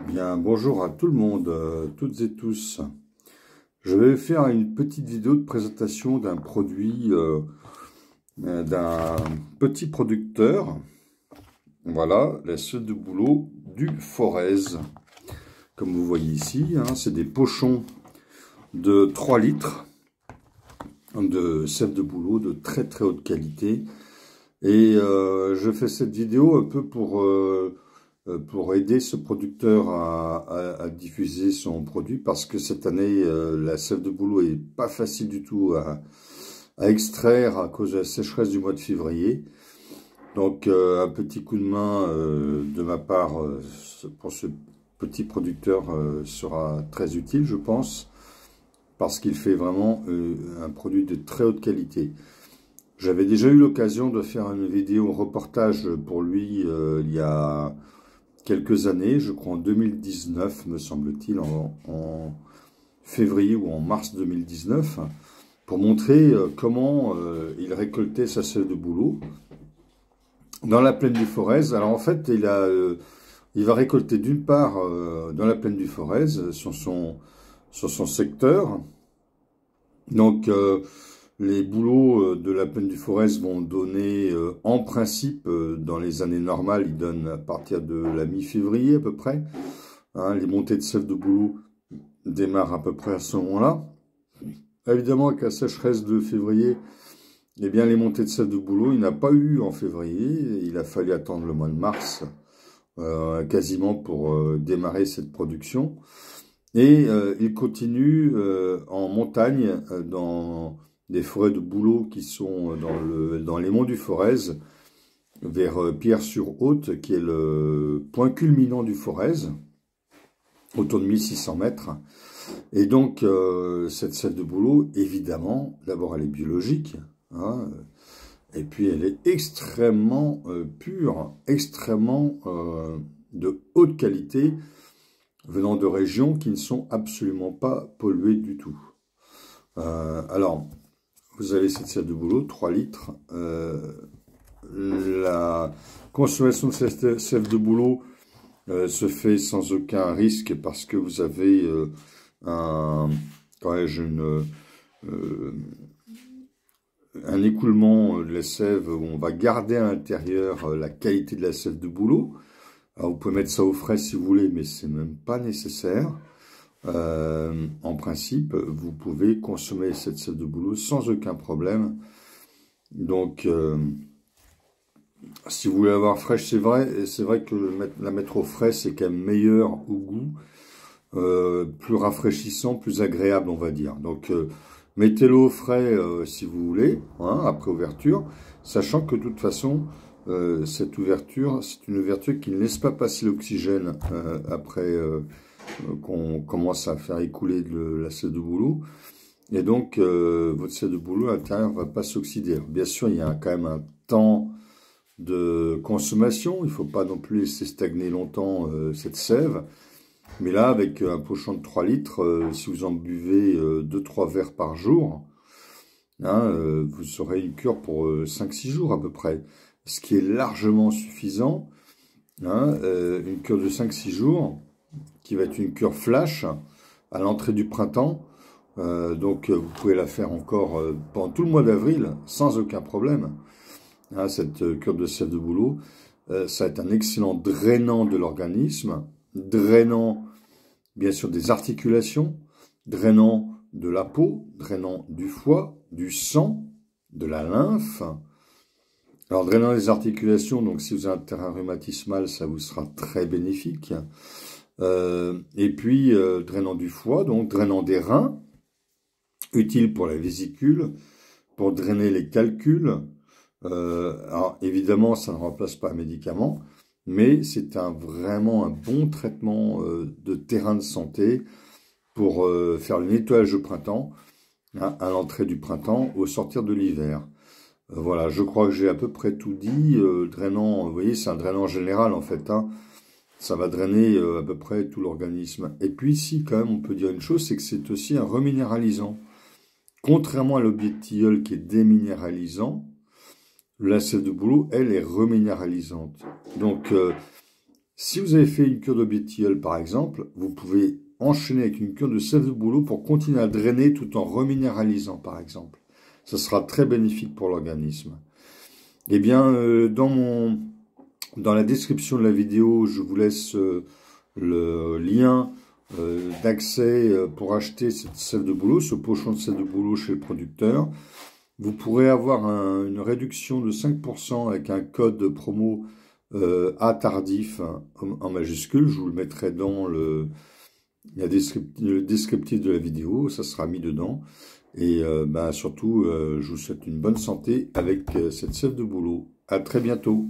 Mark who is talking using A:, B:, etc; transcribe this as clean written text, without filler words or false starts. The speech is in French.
A: Bien, bonjour à tout le monde, toutes et tous. Je vais faire une petite vidéo de présentation d'un produit, d'un petit producteur. Voilà, la sève de bouleau du Forez. Comme vous voyez ici, hein, c'est des pochons de 3 litres de sève de bouleau de très très haute qualité. Et je fais cette vidéo un peu pour aider ce producteur à diffuser son produit, parce que cette année, la sève de bouleau est pas facile du tout à extraire à cause de la sécheresse du mois de février. Donc un petit coup de main de ma part pour ce petit producteur sera très utile, je pense, parce qu'il fait vraiment un produit de très haute qualité. J'avais déjà eu l'occasion de faire une vidéo reportage pour lui il y a quelques années, je crois en 2019, me semble-t-il, en février ou en mars 2019, pour montrer comment il récoltait sa sève de bouleau dans la plaine du Forez. Alors en fait, il va récolter d'une part dans la plaine du Forez, sur son secteur. Donc les bouleaux de la plaine du Forez vont donner, en principe, dans les années normales, ils donnent à partir de la mi-février à peu près. Hein, les montées de sève de bouleau démarrent à peu près à ce moment-là. Évidemment, avec la sécheresse de février, eh bien, les montées de sève de bouleau, il n'a pas eu en février. Il a fallu attendre le mois de mars, quasiment, pour démarrer cette production. Et il continue en montagne, dans des forêts de bouleau qui sont dans les monts du Forez, vers Pierre-sur-Haute, qui est le point culminant du Forez, autour de 1600 mètres. Et donc, cette sève de bouleau, évidemment, d'abord elle est biologique, hein, et puis elle est extrêmement pure, extrêmement de haute qualité, venant de régions qui ne sont absolument pas polluées du tout. Alors, vous avez cette sève de bouleau, 3 litres. La consommation de cette sève de bouleau se fait sans aucun risque, parce que vous avez un écoulement de la sève où on va garder à l'intérieur la qualité de la sève de bouleau. Alors, vous pouvez mettre ça au frais si vous voulez, mais c'est même pas nécessaire. En principe, vous pouvez consommer cette sève de bouleau sans aucun problème. Donc, si vous voulez avoir fraîche, c'est vrai que la mettre au frais, c'est quand même meilleur au goût, plus rafraîchissant, plus agréable, on va dire. Donc, mettez-le au frais si vous voulez, hein, après ouverture, sachant que de toute façon, cette ouverture, c'est une ouverture qui ne laisse pas passer l'oxygène après qu'on commence à faire écouler la sève de bouleau. Et donc, votre sève de bouleau à l'intérieur ne va pas s'oxyder. Bien sûr, il y a quand même un temps de consommation. Il ne faut pas non plus laisser stagner longtemps cette sève. Mais là, avec un pochon de 3 litres, si vous en buvez 2-3 verres par jour, hein, vous aurez une cure pour 5-6 jours à peu près. Ce qui est largement suffisant. Hein, une cure de 5-6 jours, qui va être une cure flash à l'entrée du printemps. Donc vous pouvez la faire encore pendant tout le mois d'avril sans aucun problème. Hein, cette cure de sève de bouleau, ça va être un excellent drainant de l'organisme, drainant bien sûr des articulations, drainant de la peau, drainant du foie, du sang, de la lymphe. Alors, drainant les articulations, donc si vous avez un terrain rhumatismal, ça vous sera très bénéfique. Et puis, drainant du foie, donc drainant des reins, utile pour la vésicule, pour drainer les calculs. Alors, évidemment, ça ne remplace pas un médicament, mais c'est vraiment un bon traitement de terrain de santé pour faire le nettoyage au printemps, hein, à l'entrée du printemps, au sortir de l'hiver. Voilà, je crois que j'ai à peu près tout dit. Drainant, vous voyez, c'est un drainant général en fait, hein. Ça va drainer à peu près tout l'organisme. Et puis ici, quand même, on peut dire une chose, c'est que c'est aussi un reminéralisant. Contrairement à l'objet-tilleul qui est déminéralisant, la sève de bouleau, elle, est reminéralisante. Donc, Si vous avez fait une cure de bétilleul, par exemple, vous pouvez enchaîner avec une cure de sève de bouleau pour continuer à drainer tout en reminéralisant, par exemple. Ça sera très bénéfique pour l'organisme. Eh bien, dans la description de la vidéo, je vous laisse le lien d'accès pour acheter cette sève de bouleau, ce pochon de sève de bouleau chez le producteur. Vous pourrez avoir une réduction de 5% avec un code promo A tardif en majuscule. Je vous le mettrai dans le descriptif de la vidéo, ça sera mis dedans. Et surtout, je vous souhaite une bonne santé avec cette sève de bouleau. À très bientôt.